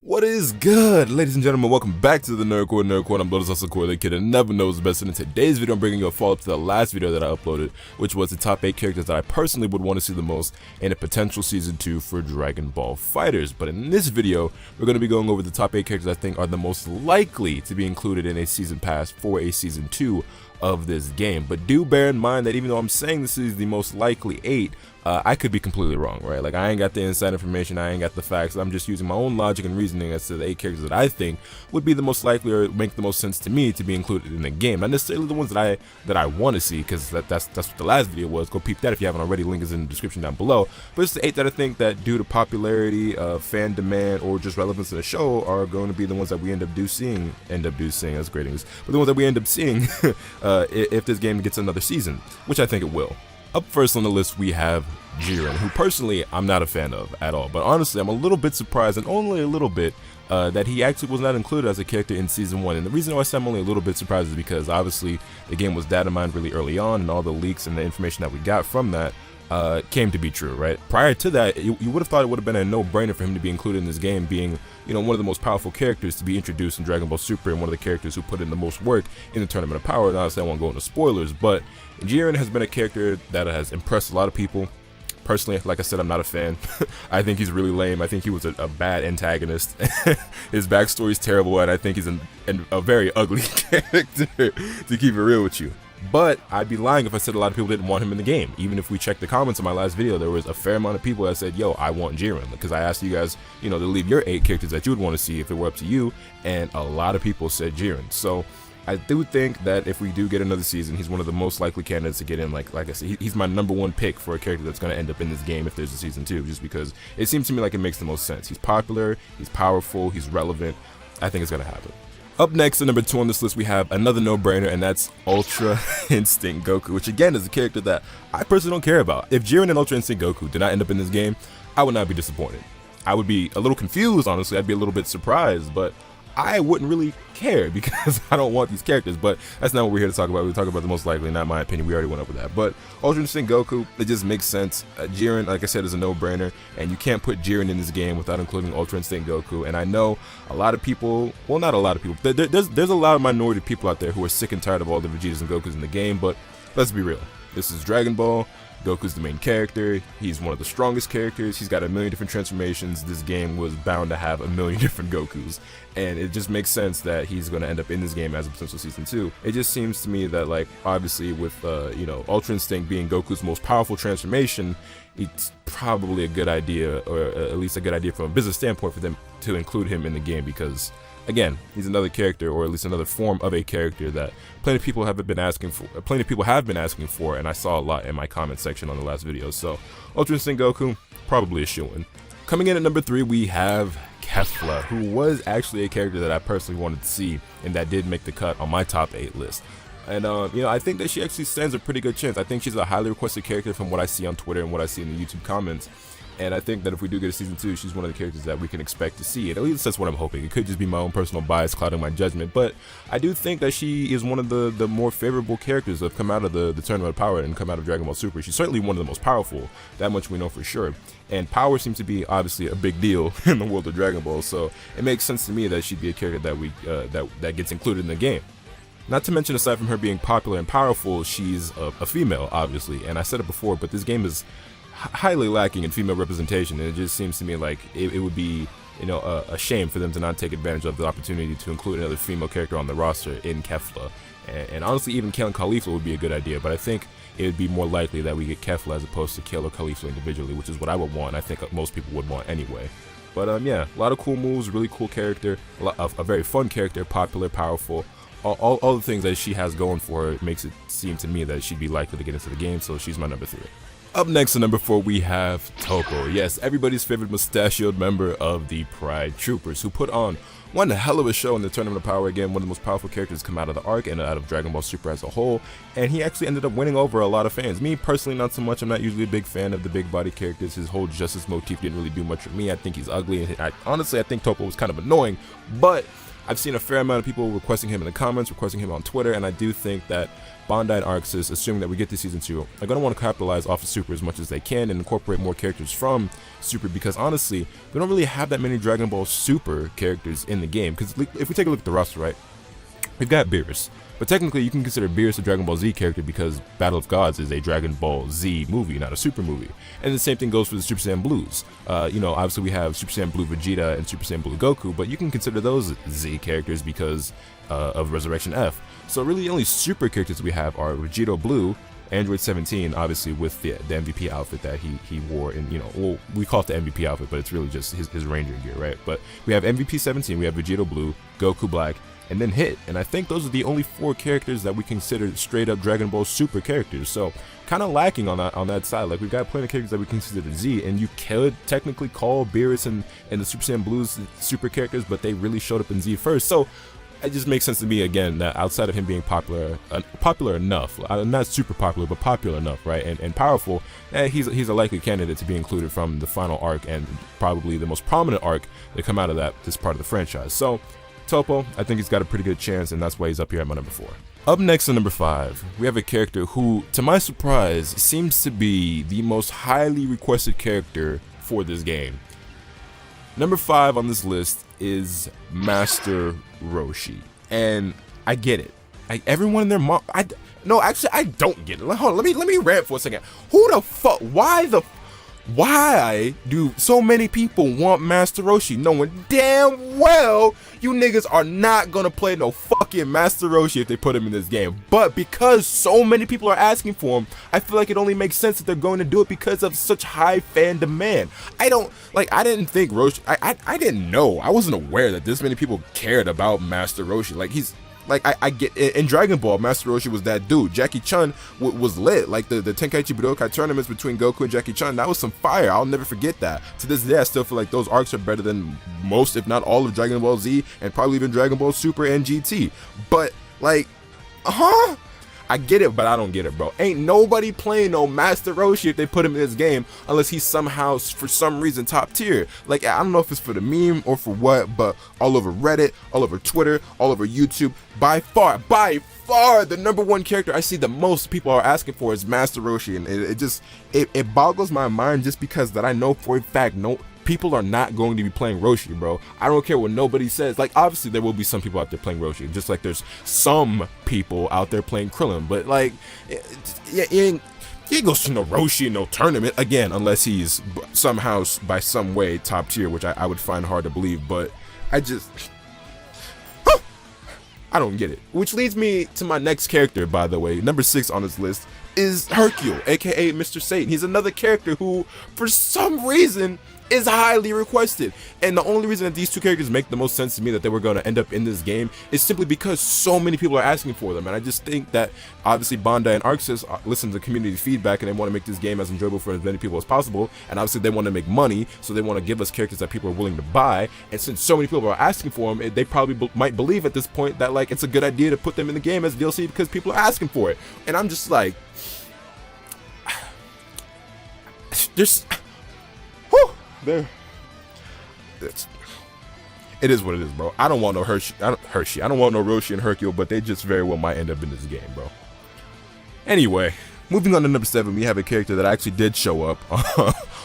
What is good, ladies and gentlemen? Welcome back to the Nerd Core. I'm Blood Hustle Core, the kid that never knows best. And in today's video, I'm bringing you a follow-up to the last video that I uploaded, which was the top 8 characters that I personally would want to see the most in a potential Season 2 for Dragon Ball FighterZ. But in this video, we're going to be going over the top 8 characters I think are the most likely to be included in a Season Pass for a Season 2 of this game. But do bear in mind that even though I'm saying this is the most likely 8, I could be completely wrong, right? Like, I ain't got the inside information, I ain't got the facts. I'm just using my own logic and reasoning as to the 8 characters that I think would be the most likely or make the most sense to me to be included in the game. Not necessarily the ones that I want to see, because that's what the last video was. Go peep that if you haven't already. Link is in the description down below. But it's the 8 that I think that, due to popularity, fan demand, or just relevance to the show, are going to be the ones that we end up seeing. That's great English. But the ones that we end up seeing if this game gets another season, which I think it will. Up first on the list, we have Jiren, who personally I'm not a fan of at all, but honestly I'm a little bit surprised, and only a little bit, that he actually was not included as a character in Season 1. And the reason why I say I'm only a little bit surprised is because obviously the game was data mined really early on, and all the leaks and the information that we got from that came to be true, right? Prior to that, you would have thought it would have been a no-brainer for him to be included in this game, being, you know, one of the most powerful characters to be introduced in Dragon Ball Super, and one of the characters who put in the most work in the Tournament of Power. And honestly, I won't go into spoilers, but Jiren has been a character that has impressed a lot of people. Personally, like I said, I'm not a fan. I think he's really lame. I think he was a bad antagonist. His backstory is terrible, and I think he's a very ugly character, to keep it real with you. But I'd be lying if I said a lot of people didn't want him in the game. Even if we check the comments on my last video, there was a fair amount of people that said, yo, I want Jiren, because I asked you guys, you know, to leave your 8 characters that you would want to see if it were up to you, and a lot of people said Jiren. So I do think that if we do get another season, he's one of the most likely candidates to get in. Like I said, he's my #1 pick for a character that's going to end up in this game if there's a Season 2, just because it seems to me like it makes the most sense. He's popular, he's powerful, he's relevant. I think it's going to happen. Up next, at #2 on this list, we have another no-brainer, and that's Ultra Instinct Goku, which again is a character that I personally don't care about. If Jiren and Ultra Instinct Goku did not end up in this game, I would not be disappointed. I would be a little confused, honestly. I'd be a little bit surprised, but I wouldn't really care because I don't want these characters. But that's not what we're here to talk about. We're talking about the most likely, not my opinion. We already went over that. But Ultra Instinct Goku, it just makes sense. Jiren, like I said, is a no-brainer, and you can't put Jiren in this game without including Ultra Instinct Goku. And I know a lot of people, well, not a lot of people, there's a lot of minority people out there who are sick and tired of all the Vegetas and Gokus in the game. But let's be real. This is Dragon Ball. Goku's the main character. He's one of the strongest characters. He's got a million different transformations. This game was bound to have a million different Gokus, and it just makes sense that he's going to end up in this game as a potential Season 2. It just seems to me that, like, obviously with you know, Ultra Instinct being Goku's most powerful transformation, it's probably a good idea, or at least a good idea from a business standpoint, for them to include him in the game, because again, he's another character, or at least another form of a character that plenty of people have been asking for, and I saw a lot in my comment section on the last video. So Ultra Instinct Goku, probably a shoo-in. Coming in at #3, we have Kefla, who was actually a character that I personally wanted to see, and that did make the cut on my top 8 list. And you know, I think that she actually stands a pretty good chance. I think she's a highly requested character from what I see on Twitter and what I see in the YouTube comments. And I think that if we do get a Season 2, she's one of the characters that we can expect to see. And at least that's what I'm hoping. It could just be my own personal bias clouding my judgment. But I do think that she is one of the more favorable characters that have come out of the Tournament of Power and come out of Dragon Ball Super. She's certainly one of the most powerful. That much we know for sure. And power seems to be, obviously, a big deal in the world of Dragon Ball. So it makes sense to me that she'd be a character that that gets included in the game. Not to mention, aside from her being popular and powerful, she's a female, obviously. And I said it before, but this game is highly lacking in female representation, and it just seems to me like it would be, you know, a shame for them to not take advantage of the opportunity to include another female character on the roster in Kefla. And honestly, even Kale and Caulifla would be a good idea, but I think it would be more likely that we get Kefla as opposed to Kale or Caulifla individually, which is what I would want. I think most people would want anyway. But yeah, a lot of cool moves, really cool character, a very fun character, popular, powerful. All the things that she has going for her makes it seem to me that she'd be likely to get into the game, so she's my #3. Up next at #4, we have Toppo. Yes, everybody's favorite mustachioed member of the Pride Troopers, who put on one hell of a show in the Tournament of Power. Again, one of the most powerful characters to come out of the arc and out of Dragon Ball Super as a whole, and he actually ended up winning over a lot of fans. Me personally, not so much. I'm not usually a big fan of the big body characters. His whole justice motif didn't really do much for me. I think he's ugly, and honestly I think Toppo was kind of annoying, but I've seen a fair amount of people requesting him in the comments, requesting him on Twitter, and I do think that Bandai and ArcSys, assuming that we get to Season 2, are going to want to capitalize off of Super as much as they can and incorporate more characters from Super, because honestly, we don't really have that many Dragon Ball Super characters in the game. Because if we take a look at the roster, right, we've got Beerus. But technically, you can consider Beerus a Dragon Ball Z character because Battle of Gods is a Dragon Ball Z movie, not a Super movie. And the same thing goes for the Super Saiyan Blues. You know, obviously we have Super Saiyan Blue Vegeta and Super Saiyan Blue Goku, but you can consider those Z characters because of Resurrection F. So really, the only Super characters we have are Vegito Blue, Android 17, obviously with the MVP outfit that he wore, and you know, well, we call it the MVP outfit, but it's really just his Ranger gear, right? But we have MVP 17, we have Vegito Blue, Goku Black, and then Hit, and I think those are the only 4 characters that we consider straight up Dragon Ball Super characters. So kind of lacking on that side. Like, we've got plenty of characters that we consider Z, and you could technically call Beerus and the Super Saiyan Blues super characters, but they really showed up in Z first. So it just makes sense to me, again, that outside of him being popular enough, not super popular, but popular enough, right, and powerful, he's a likely candidate to be included from the final arc, and probably the most prominent arc that come out of this part of the franchise. So Toppo, I think he's got a pretty good chance, and that's why he's up here at my number 4. Up next at number 5, we have a character who, to my surprise, seems to be the most highly requested character for this game. Number 5 on this list is Master Roshi, and I get it. Everyone in their mom, no, actually, I don't get it. Hold on, let me rant for a second. Who the fuck? Why do so many people want Master Roshi, knowing damn well you niggas are not gonna play no fucking Master Roshi if they put him in this game? But because so many people are asking for him, I feel like it only makes sense that they're going to do it because of such high fan demand. I didn't think Roshi, I didn't know, I wasn't aware that this many people cared about Master Roshi. Like, I get, in Dragon Ball, Master Roshi was that dude. Jackie Chun was lit. Like, the Tenkaichi Budokai tournaments between Goku and Jackie Chun, that was some fire. I'll never forget that. To this day, I still feel like those arcs are better than most, if not all, of Dragon Ball Z, and probably even Dragon Ball Super and GT. But, like, I get it, but I don't get it, bro. Ain't nobody playing no Master Roshi if they put him in this game unless he's somehow, for some reason, top tier. Like, I don't know if it's for the meme or for what, but all over Reddit, all over Twitter, all over YouTube, by far, the number 1 character I see the most people are asking for is Master Roshi, and it boggles my mind just because that I know for a fact people are not going to be playing Roshi, bro. I don't care what nobody says. Like, obviously there will be some people out there playing Roshi, just like there's some people out there playing Krillin, but like, you ain't gonna see no Roshi in no tournament again, unless he's somehow, by some way, top tier, which I would find hard to believe. But I don't get it. Which leads me to my next character, by the way. Number 6 on this list is Hercule, aka Mr. Satan. He's another character who, for some reason, is highly requested, and the only reason that these 2 characters make the most sense to me that they were going to end up in this game is simply because so many people are asking for them. And I just think that obviously Bandai and ArcSys listen to community feedback, and they want to make this game as enjoyable for as many people as possible, and obviously they want to make money, so they want to give us characters that people are willing to buy. And since so many people are asking for them, they probably might believe at this point that, like, it's a good idea to put them in the game as DLC because people are asking for it. And I'm just like, it is what it is, bro. I don't want no Hershey. I don't want no Roshi and Hercule, but they just very well might end up in this game, bro. Anyway, moving on to number 7, we have a character that actually did show up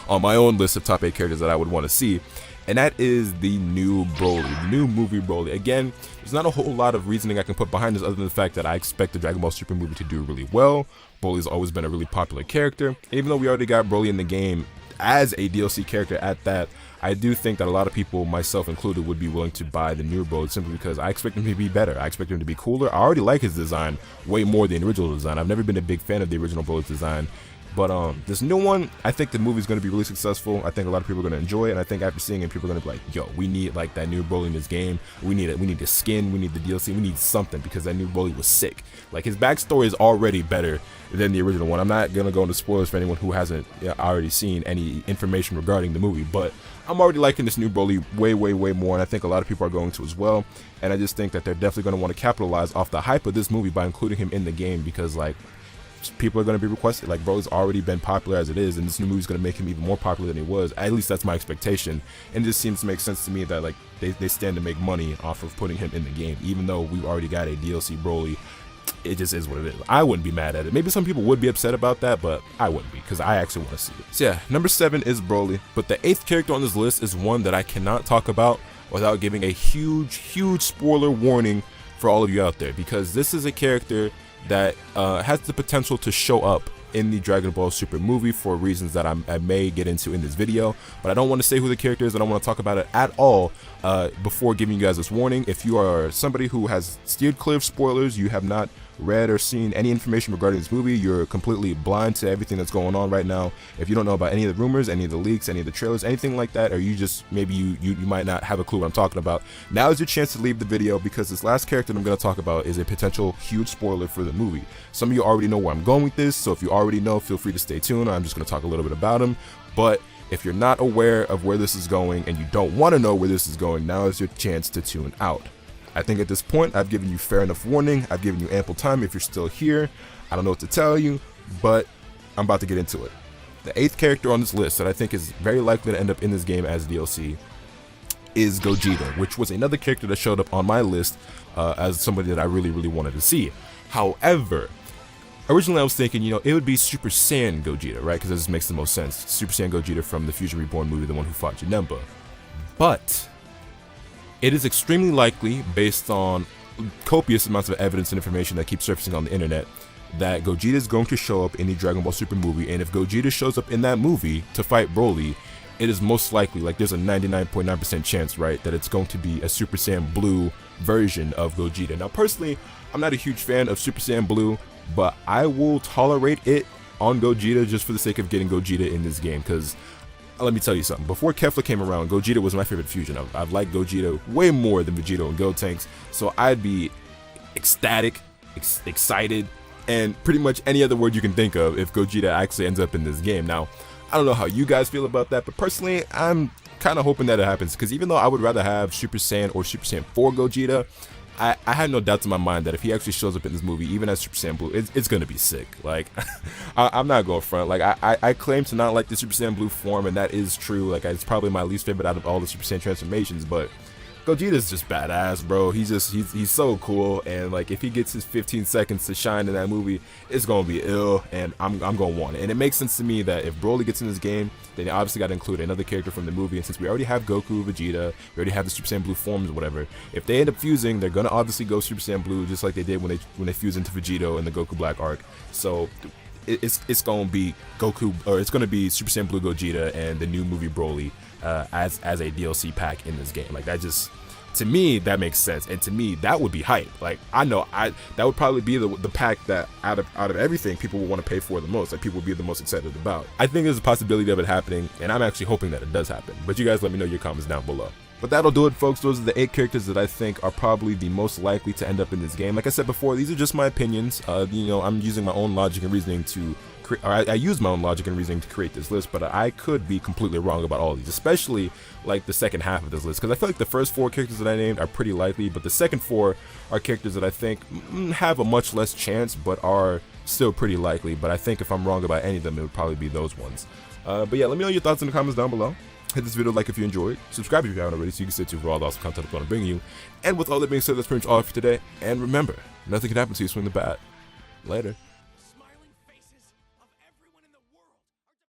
on my own list of top 8 characters that I would want to see, and that is the new Broly, the new movie Broly. Again, there's not a whole lot of reasoning I can put behind this other than the fact that I expect the Dragon Ball Super movie to do really well. Broly's always been a really popular character, and even though we already got Broly in the game as a DLC character at that, I do think that a lot of people, myself included, would be willing to buy the new Broly simply because I expect him to be better. I expect him to be cooler. I already like his design way more than the original design. I've never been a big fan of the original Broly's design. But this new one, I think the movie's going to be really successful. I think a lot of people are going to enjoy it, and I think after seeing it, people are going to be like, yo, we need like that new Broly in this game. We need it. We need the skin. We need the DLC. We need something because that new Broly was sick. Like, his backstory is already better than the original one. I'm not going to go into spoilers for anyone who hasn't already seen any information regarding the movie, but I'm already liking this new Broly way more, and I think a lot of people are going to as well. And I just think that they're definitely going to want to capitalize off the hype of this movie by including him in the game because, like, people are going to be requested. Like, Broly's already been popular as it is, and this new movie's going to make him even more popular than he was. At least that's my expectation. And it just seems to make sense to me that like they stand to make money off of putting him in the game, even though we've already got a DLC Broly. It just is what it is. I wouldn't be mad at it. Maybe some people would be upset about that, but I wouldn't be, because I actually want to see it. So yeah, number 7 is Broly, but the 8th character on this list is one that I cannot talk about without giving a huge spoiler warning for all of you out there, because this is a character that has the potential to show up in the Dragon Ball Super movie for reasons that I may get into in this video, but I don't want to say who the character is. I don't want to talk about it at all before giving you guys this warning. If you are somebody who has steered clear of spoilers, you have not read or seen any information regarding this movie, you're completely blind to everything that's going on right now. If you don't know about any of the rumors, any of the leaks, any of the trailers, anything like that, or you just maybe you might not have a clue what I'm talking about, now is your chance to leave the video, because this last character that I'm going to talk about is a potential huge spoiler for the movie. Some of you already know where I'm going with this, so if you already know, feel free to stay tuned. I'm just going to talk a little bit about him. But if you're not aware of where this is going and you don't want to know where this is going, now is your chance to tune out. I think at this point, I've given you fair enough warning. I've given you ample time. If you're still here, I don't know what to tell you, but I'm about to get into it. The 8th character on this list that I think is very likely to end up in this game as DLC is Gogeta, which was another character that showed up on my list as somebody that I really wanted to see. However, originally I was thinking, it would be Super Saiyan Gogeta, right? Because this makes the most sense. Super Saiyan Gogeta from the Fusion Reborn movie, the one who fought Janemba. But it is extremely likely, based on copious amounts of evidence and information that keeps surfacing on the internet, that Gogeta is going to show up in the Dragon Ball Super movie, and if Gogeta shows up in that movie to fight Broly, it is most likely, like there's a 99.9% chance, right, that it's going to be a Super Saiyan Blue version of Gogeta. Now personally, I'm not a huge fan of Super Saiyan Blue, but I will tolerate it on Gogeta just for the sake of getting Gogeta in this game, because let me tell you something. Before Kefla came around, Gogeta was my favorite fusion. I've liked Gogeta way more than Vegeta and Gotenks, so I'd be ecstatic, excited, and pretty much any other word you can think of if Gogeta actually ends up in this game. Now, I don't know how you guys feel about that, but personally, I'm kind of hoping that it happens, because even though I would rather have Super Saiyan or Super Saiyan 4 Gogeta, I had no doubts in my mind that if he actually shows up in this movie, even as Super Saiyan Blue, it's gonna be sick. Like, I'm not going front. Like, I claim to not like the Super Saiyan Blue form, and that is true. Like, it's probably my least favorite out of all the Super Saiyan transformations, but Gogeta's just badass, bro. He's so cool, and like if he gets his 15 seconds to shine in that movie, it's gonna be ill, and I'm gonna want it. And it makes sense to me that if Broly gets in this game, then they obviously got to include another character from the movie. And since we already have Goku, Vegeta, we already have the Super Saiyan Blue forms or whatever, if they end up fusing, they're gonna obviously go Super Saiyan Blue, just like they did when they fused into Vegeta in the Goku Black arc. So it's gonna be Goku, or it's gonna be Super Saiyan Blue Gogeta and the new movie Broly as a DLC pack in this game. Like, that just, to me, that makes sense, and to me that would be hype. Like, I know that would probably be the pack that out of everything people would want to pay for the most, like people would be the most excited about. I think there's a possibility of it happening, and I'm actually hoping that it does happen. But you guys let me know your comments down below. But that'll do it, folks. Those are the 8 characters that I think are probably the most likely to end up in this game. Like I said before, these are just my opinions. I'm using my own logic and reasoning to I use my own logic and reasoning to create this list, but I could be completely wrong about all of these, especially like the second half of this list, because I feel like the first 4 characters that I named are pretty likely, but the second 4 are characters that I think have a much less chance, but are still pretty likely. But I think if I'm wrong about any of them, it would probably be those ones. But yeah, let me know your thoughts in the comments down below. Hit this video like if you enjoyed, subscribe if you haven't already, so you can stay tuned for all the awesome content I'm going to bring you. And with all that being said, that's pretty much all for today. And remember, nothing can happen to you swing the bat. Later.